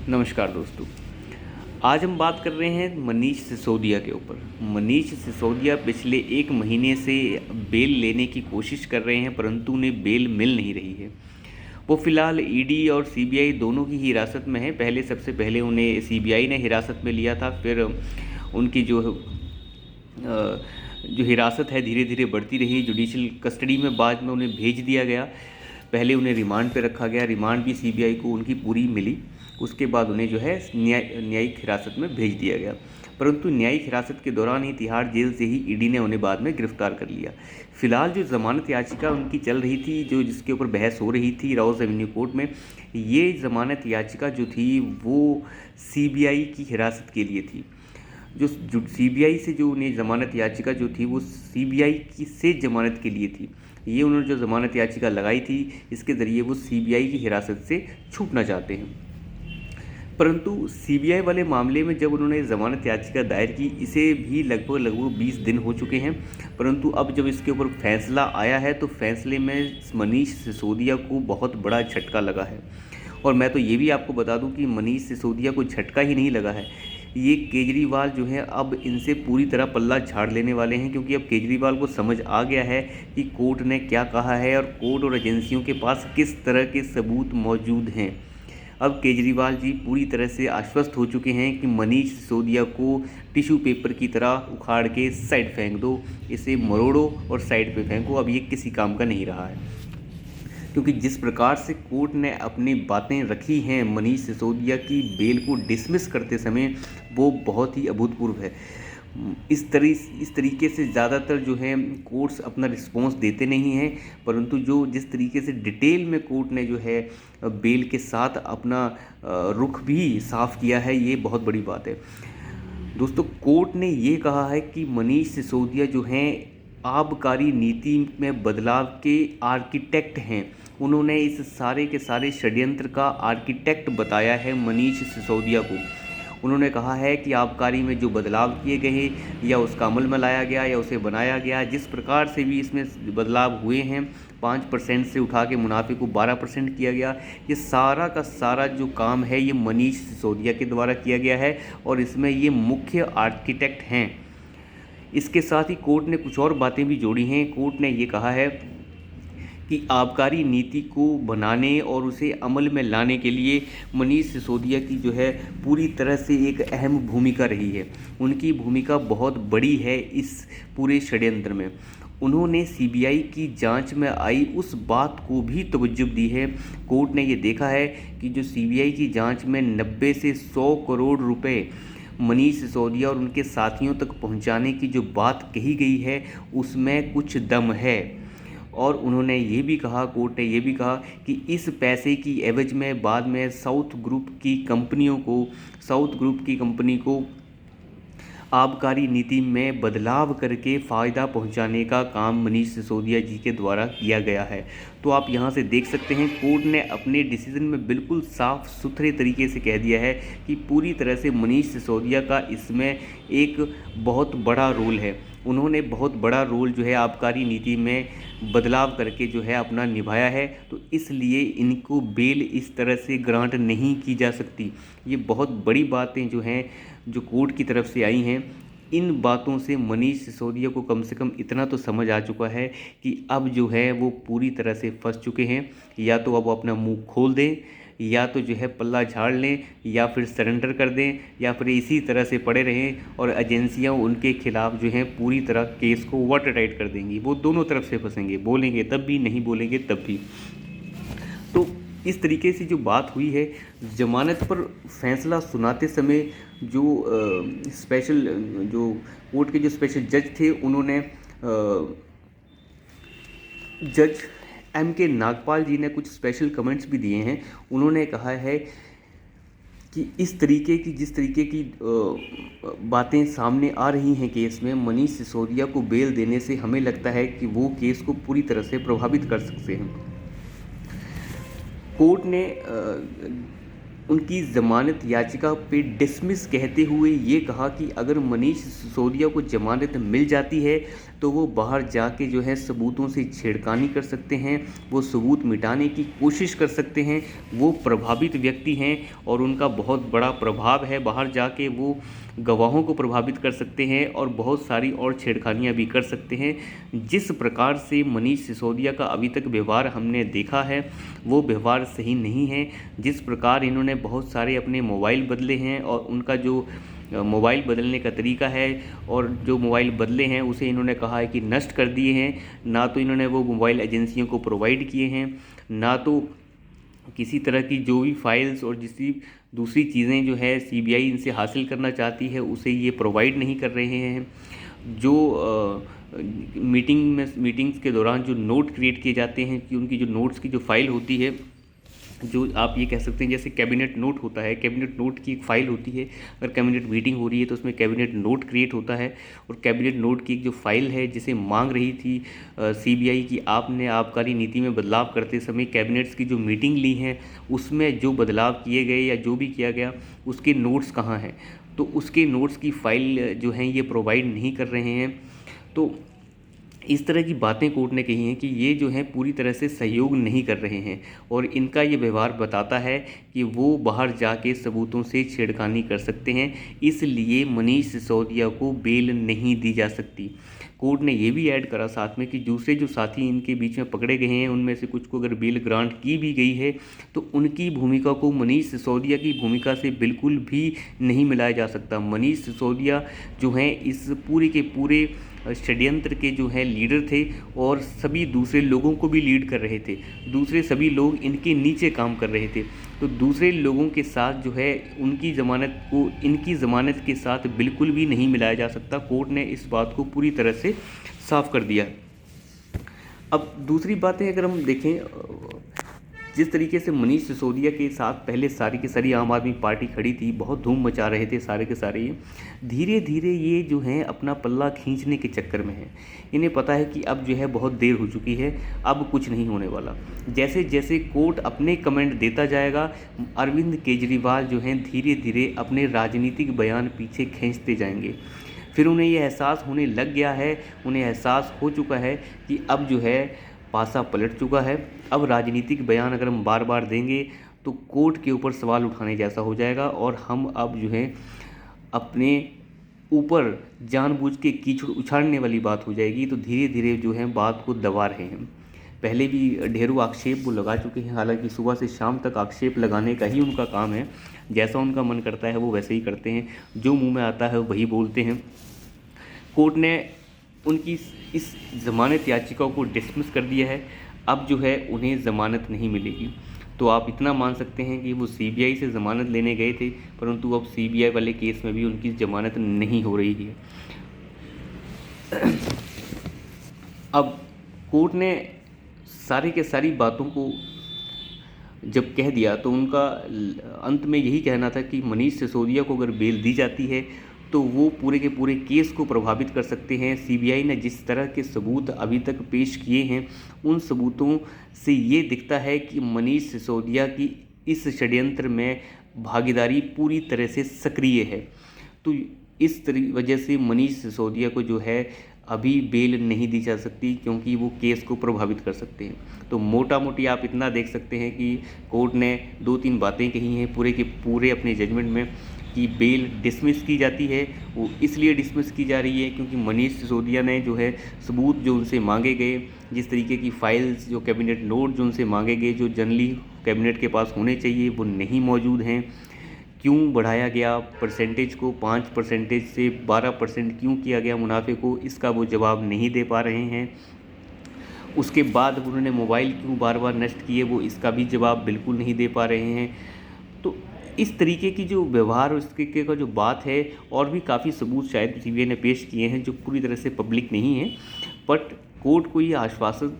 नमस्कार दोस्तों। आज हम बात कर रहे हैं मनीष सिसोदिया के ऊपर। मनीष सिसोदिया पिछले 1 महीने से बेल लेने की कोशिश कर रहे हैं, परंतु उन्हें बेल मिल नहीं रही है। वो फ़िलहाल ईडी और सीबीआई दोनों की हिरासत में है। सबसे पहले उन्हें सीबीआई ने हिरासत में लिया था, फिर उनकी जो हिरासत है धीरे धीरे बढ़ती रही जुडिशल कस्टडी में। बाद में उन्हें भेज दिया गया। पहले उन्हें रिमांड पे रखा गया, रिमांड भी सीबीआई को उनकी पूरी मिली। उसके बाद उन्हें जो है न्यायिक हिरासत में भेज दिया गया, परंतु न्यायिक हिरासत के दौरान ही तिहाड़ जेल से ही ईडी ने उन्हें बाद में गिरफ्तार कर लिया। फिलहाल जो ज़मानत याचिका उनकी चल रही थी, जिसके ऊपर बहस हो रही थी राउस एवेन्यू कोर्ट में, ये ज़मानत याचिका जो थी वो सीबीआई की हिरासत के लिए थी। जो सीबीआई से जो उन्हें ज़मानत याचिका जो थी वो सीबीआई की से ज़मानत के लिए थी। ये उन्होंने जो ज़मानत याचिका लगाई थी, इसके ज़रिए वो सीबीआई की हिरासत से छूटना चाहते हैं। परंतु सीबीआई वाले मामले में जब उन्होंने ज़मानत याचिका दायर की, इसे भी लगभग 20 दिन हो चुके हैं, परंतु अब जब इसके ऊपर फैसला आया है तो फैसले में मनीष सिसोदिया को बहुत बड़ा झटका लगा है। और मैं तो ये भी आपको बता दूं कि मनीष सिसोदिया को झटका ही नहीं लगा है, ये केजरीवाल जो है अब इनसे पूरी तरह पल्ला झाड़ लेने वाले हैं, क्योंकि अब केजरीवाल को समझ आ गया है कि कोर्ट ने क्या कहा है और कोर्ट और एजेंसियों के पास किस तरह के सबूत मौजूद हैं। अब केजरीवाल जी पूरी तरह से आश्वस्त हो चुके हैं कि मनीष सिसोदिया को टिश्यू पेपर की तरह उखाड़ के साइड फेंक दो, इसे मरोड़ो और साइड पे फेंको। अब ये किसी काम का नहीं रहा है, क्योंकि जिस प्रकार से कोर्ट ने अपनी बातें रखी हैं मनीष सिसोदिया की बेल को डिसमिस करते समय, वो बहुत ही अभूतपूर्व है। इस तरीके से ज़्यादातर जो है कोर्ट्स अपना रिस्पॉन्स देते नहीं हैं, परंतु जिस तरीके से डिटेल में कोर्ट ने जो है बेल के साथ अपना रुख भी साफ किया है, ये बहुत बड़ी बात है। दोस्तों, कोर्ट ने ये कहा है कि मनीष सिसोदिया जो हैं आबकारी नीति में बदलाव के आर्किटेक्ट हैं। उन्होंने इस सारे के सारे षड्यंत्र का आर्किटेक्ट बताया है मनीष सिसोदिया को। उन्होंने कहा है कि आबकारी में जो बदलाव किए गए हैं या उसका अमल में लाया गया या उसे बनाया गया, जिस प्रकार से भी इसमें बदलाव हुए हैं, 5% से उठा के मुनाफे को 12% किया गया, ये सारा का सारा जो काम है ये मनीष सिसोदिया के द्वारा किया गया है और इसमें ये मुख्य आर्किटेक्ट हैं। इसके साथ ही कोर्ट ने कुछ और बातें भी जोड़ी हैं। कोर्ट ने ये कहा है कि आबकारी नीति को बनाने और उसे अमल में लाने के लिए मनीष सिसोदिया की जो है पूरी तरह से एक अहम भूमिका रही है। उनकी भूमिका बहुत बड़ी है इस पूरे षड्यंत्र में। उन्होंने सीबीआई की जांच में आई उस बात को भी तवज्जो दी है। कोर्ट ने ये देखा है कि जो सीबीआई की जांच में 90 से 100 करोड़ रुपए मनीष सिसोदिया और उनके साथियों तक पहुंचाने की जो बात कही गई है, उसमें कुछ दम है। और उन्होंने ये भी कहा, कोर्ट ने ये भी कहा कि इस पैसे की एवज में बाद में साउथ ग्रुप की कंपनी को आबकारी नीति में बदलाव करके फ़ायदा पहुंचाने का काम मनीष सिसोदिया जी के द्वारा किया गया है। तो आप यहां से देख सकते हैं कोर्ट ने अपने डिसीजन में बिल्कुल साफ सुथरे तरीके से कह दिया है कि पूरी तरह से मनीष सिसोदिया का इसमें एक बहुत बड़ा रोल है। उन्होंने बहुत बड़ा रोल जो है आबकारी नीति में बदलाव करके जो है अपना निभाया है, तो इसलिए इनको बेल इस तरह से ग्रांट नहीं की जा सकती। ये बहुत बड़ी बातें जो हैं जो कोर्ट की तरफ से आई हैं, इन बातों से मनीष सिसोदिया को कम से कम इतना तो समझ आ चुका है कि अब जो है वो पूरी तरह से फंस चुके हैं। या तो अब वो अपना मुंह खोल दें, या तो जो है पल्ला झाड़ लें, या फिर सरेंडर कर दें, या फिर इसी तरह से पड़े रहें और एजेंसियां उनके खिलाफ जो हैं पूरी तरह केस को वाटर टाइट कर देंगी। वो दोनों तरफ से फंसेंगे, बोलेंगे तब भी, नहीं बोलेंगे तब भी। तो इस तरीके से जो बात हुई है, ज़मानत पर फैसला सुनाते समय जो कोर्ट के जो स्पेशल जज थे, उन्होंने जज M.K. नागपाल जी ने कुछ स्पेशल कमेंट्स भी दिए हैं। उन्होंने कहा है कि जिस तरीके की बातें सामने आ रही हैं केस में, मनीष सिसोदिया को बेल देने से हमें लगता है कि वो केस को पूरी तरह से प्रभावित कर सकते हैं। कोर्ट ने उनकी ज़मानत याचिका पे डिसमिस कहते हुए ये कहा कि अगर मनीष सिसोदिया को ज़मानत मिल जाती है तो वो बाहर जाके जो है सबूतों से छेड़खानी कर सकते हैं, वो सबूत मिटाने की कोशिश कर सकते हैं। वो प्रभावित व्यक्ति हैं और उनका बहुत बड़ा प्रभाव है, बाहर जाके वो गवाहों को प्रभावित कर सकते हैं और बहुत सारी और छेड़खानियाँ भी कर सकते हैं। जिस प्रकार से मनीष सिसोदिया का अभी तक व्यवहार हमने देखा है वो व्यवहार सही नहीं है। जिस प्रकार इन्होंने बहुत सारे अपने मोबाइल बदले हैं और उनका जो मोबाइल बदलने का तरीका है और जो मोबाइल बदले हैं उसे इन्होंने कहा है कि नष्ट कर दिए हैं, ना तो इन्होंने वो मोबाइल एजेंसियों को प्रोवाइड किए हैं, ना तो किसी तरह की जो भी फाइल्स और जिसकी दूसरी चीज़ें जो है सीबीआई इनसे हासिल करना चाहती है उसे ये प्रोवाइड नहीं कर रहे हैं। जो मीटिंग्स के दौरान जो नोट क्रिएट किए जाते हैं कि उनकी जो नोट्स की जो फाइल होती है, जो आप ये कह सकते हैं जैसे कैबिनेट नोट होता है, कैबिनेट नोट की एक फ़ाइल होती है। अगर कैबिनेट मीटिंग हो रही है तो उसमें कैबिनेट नोट क्रिएट होता है और कैबिनेट नोट की एक जो फाइल है जिसे मांग रही थी सीबीआई की आपने आबकारी नीति में बदलाव करते समय कैबिनेट्स की जो मीटिंग ली है उसमें जो बदलाव किए गए या जो भी किया गया उसके नोट्स कहाँ हैं, तो उसके नोट्स की फ़ाइल जो हैं ये प्रोवाइड नहीं कर रहे हैं। तो इस तरह की बातें कोर्ट ने कही हैं कि ये जो हैं पूरी तरह से सहयोग नहीं कर रहे हैं और इनका ये व्यवहार बताता है कि वो बाहर जाके सबूतों से छेड़खानी कर सकते हैं, इसलिए मनीष सिसोदिया को बेल नहीं दी जा सकती। कोर्ट ने ये भी ऐड करा साथ में कि दूसरे जो साथी इनके बीच में पकड़े गए हैं उनमें से कुछ को अगर बेल ग्रांट की भी गई है तो उनकी भूमिका को मनीष सिसोदिया की भूमिका से बिल्कुल भी नहीं मिलाया जा सकता। मनीष सिसोदिया जो हैं इस पूरे के पूरे षड्यंत्र के जो हैं लीडर थे और सभी दूसरे लोगों को भी लीड कर रहे थे, दूसरे सभी लोग इनके नीचे काम कर रहे थे। तो दूसरे लोगों के साथ जो है उनकी ज़मानत को इनकी ज़मानत के साथ बिल्कुल भी नहीं मिलाया जा सकता। कोर्ट ने इस बात को पूरी तरह से साफ कर दिया। अब दूसरी बातें अगर हम देखें, जिस तरीके से मनीष सिसोदिया के साथ पहले सारी की सारी आम आदमी पार्टी खड़ी थी, बहुत धूम मचा रहे थे सारे के सारे, धीरे धीरे ये जो हैं अपना पल्ला खींचने के चक्कर में हैं। इन्हें पता है कि अब जो है बहुत देर हो चुकी है, अब कुछ नहीं होने वाला। जैसे जैसे कोर्ट अपने कमेंट देता जाएगा अरविंद केजरीवाल जो हैं धीरे धीरे अपने राजनीतिक बयान पीछे खींचते जाएंगे। फिर उन्हें यह एहसास होने लग गया है, उन्हें एहसास हो चुका है कि अब जो है पासा पलट चुका है। अब राजनीतिक बयान अगर हम बार बार देंगे तो कोर्ट के ऊपर सवाल उठाने जैसा हो जाएगा और हम अब जो है अपने ऊपर जानबूझ के कीचड़ उछालने वाली बात हो जाएगी। तो धीरे धीरे जो है बात को दबा रहे हैं। पहले भी ढेरों आक्षेप वो लगा चुके हैं, हालांकि सुबह से शाम तक आक्षेप लगाने का ही उनका काम है। जैसा उनका मन करता है वो वैसे ही करते हैं, जो मुंह में आता है वही बोलते हैं। कोर्ट ने उनकी इस ज़मानत याचिका को डिसमिस कर दिया है। अब जो है उन्हें ज़मानत नहीं मिलेगी। तो आप इतना मान सकते हैं कि वो सीबीआई से ज़मानत लेने गए थे, परंतु अब सीबीआई वाले केस में भी उनकी ज़मानत नहीं हो रही है। अब कोर्ट ने सारी के सारी बातों को जब कह दिया तो उनका अंत में यही कहना था कि मनीष सिसोदिया को अगर बेल दी जाती है तो वो पूरे के पूरे केस को प्रभावित कर सकते हैं। सीबीआई ने जिस तरह के सबूत अभी तक पेश किए हैं उन सबूतों से ये दिखता है कि मनीष सिसोदिया की इस षड्यंत्र में भागीदारी पूरी तरह से सक्रिय है। तो इस वजह से मनीष सिसोदिया को जो है अभी बेल नहीं दी जा सकती, क्योंकि वो केस को प्रभावित कर सकते हैं। तो मोटा मोटी आप इतना देख सकते हैं कि कोर्ट ने 2-3 बातें कही हैं पूरे के पूरे अपने जजमेंट में कि बेल डिसमिस की जाती है। वो इसलिए डिसमिस की जा रही है क्योंकि मनीष सिसोदिया ने जो है सबूत जो उनसे मांगे गए, जिस तरीके की फाइल्स, जो कैबिनेट नोट जो उनसे मांगे गए, जो जनरली कैबिनेट के पास होने चाहिए, वो नहीं मौजूद हैं। क्यों बढ़ाया गया परसेंटेज को 5% से 12% क्यों किया गया मुनाफे को, इसका वो जवाब नहीं दे पा रहे हैं। उसके बाद उन्होंने मोबाइल क्यों बार बार नष्ट किए, वो इसका भी जवाब बिल्कुल नहीं दे पा रहे हैं। तो इस तरीके की जो व्यवहार और इस तरीके का जो बात है, और भी काफ़ी सबूत शायद सीबीआई ने पेश किए हैं जो पूरी तरह से पब्लिक नहीं है, बट कोर्ट को ये आश्वासन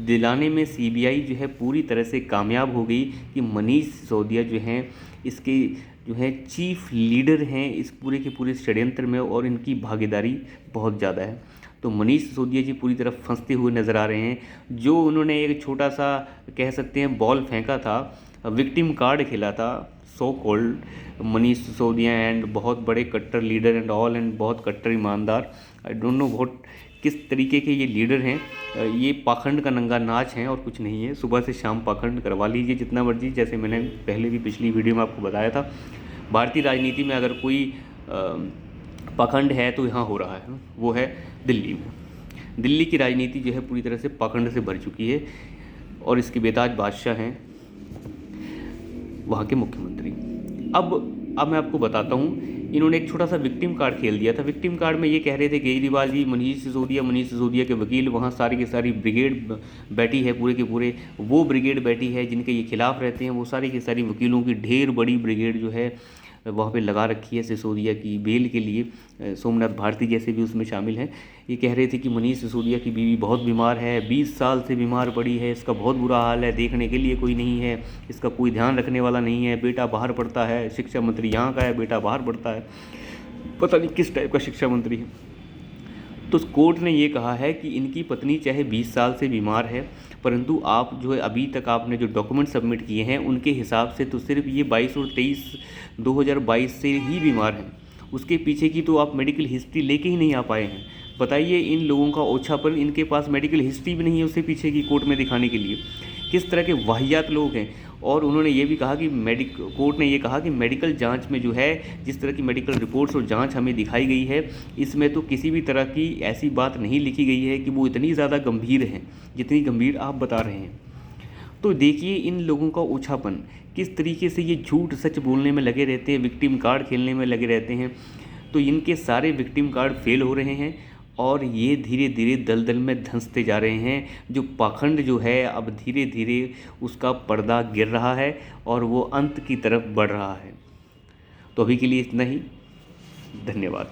दिलाने में सीबीआई जो है पूरी तरह से कामयाब हो गई कि मनीष सिसोदिया जो हैं इसके जो है चीफ लीडर हैं इस पूरे के पूरे षड्यंत्र में, और इनकी भागीदारी बहुत ज़्यादा है। तो मनीष सिसोदिया जी पूरी तरह फंसते हुए नज़र आ रहे हैं। जो उन्होंने एक छोटा सा कह सकते हैं बॉल फेंका था विक्टिम कार्ड खेला था so called Manish Sisodia and बहुत बड़े कट्टर लीडर एंड ऑल एंड बहुत कट्टर ईमानदार। आई डोंट नो बहुत किस तरीके के ये लीडर हैं। ये पाखंड का नंगा नाच हैं और कुछ नहीं है। सुबह से शाम पाखंड करवा लीजिए जितना मर्जी, जैसे मैंने पहले भी पिछली वीडियो में आपको बताया था। भारतीय राजनीति में अगर कोई पाखंड है तो यहाँ हो रहा है, वो है दिल्ली में। दिल्ली की राजनीति जो है पूरी तरह से पाखंड से भर चुकी है और इसके बेताज बादशाह हैं वहाँ के मुख्यमंत्री। अब मैं आपको बताता हूँ, इन्होंने एक छोटा सा विक्टिम कार्ड खेल दिया था। विक्टिम कार्ड में ये कह रहे थे केजरीवाल जी मनीष सिसोदिया के वकील, वहाँ सारी की सारी ब्रिगेड बैठी है, पूरे के पूरे वो ब्रिगेड बैठी है जिनके ये खिलाफ रहते हैं। वो सारी की सारी वकीलों की ढेर बड़ी ब्रिगेड जो है वहाँ पे लगा रखी है सिसोदिया की बेल के लिए। सोमनाथ भारती जैसे भी उसमें शामिल हैं। ये कह रहे थे कि मनीष सिसोदिया की बीवी बहुत बीमार है, 20 साल से बीमार पड़ी है, इसका बहुत बुरा हाल है, देखने के लिए कोई नहीं है, इसका कोई ध्यान रखने वाला नहीं है, बेटा बाहर पढ़ता है, शिक्षा मंत्री यहाँ का है, बेटा बाहर पढ़ता है, पता नहीं किस टाइप का शिक्षा मंत्री है। तो कोर्ट ने ये कहा है कि इनकी पत्नी चाहे 20 साल से बीमार है, परंतु आप जो है अभी तक आपने जो डॉक्यूमेंट सबमिट किए हैं उनके हिसाब से तो सिर्फ ये 22 और 23/2022 से ही बीमार हैं। उसके पीछे की तो आप मेडिकल हिस्ट्री लेके ही नहीं आ पाए हैं। बताइए इन लोगों का ओछापन, इनके पास मेडिकल हिस्ट्री भी नहीं है उससे पीछे की कोर्ट में दिखाने के लिए। किस तरह के वाहियात लोग हैं। और उन्होंने ये भी कहा कि कोर्ट ने ये कहा कि मेडिकल जांच में जो है जिस तरह की मेडिकल रिपोर्ट्स और जांच हमें दिखाई गई है, इसमें तो किसी भी तरह की ऐसी बात नहीं लिखी गई है कि वो इतनी ज़्यादा गंभीर हैं जितनी गंभीर आप बता रहे हैं। तो देखिए इन लोगों का ओछापन, किस तरीके से ये झूठ सच बोलने में लगे रहते हैं, विक्टिम कार्ड खेलने में लगे रहते हैं। तो इनके सारे विक्टिम कार्ड फेल हो रहे हैं और ये धीरे धीरे दलदल में धंसते जा रहे हैं। जो पाखंड जो है अब धीरे धीरे उसका पर्दा गिर रहा है और वो अंत की तरफ बढ़ रहा है। तो अभी के लिए इतना ही। धन्यवाद।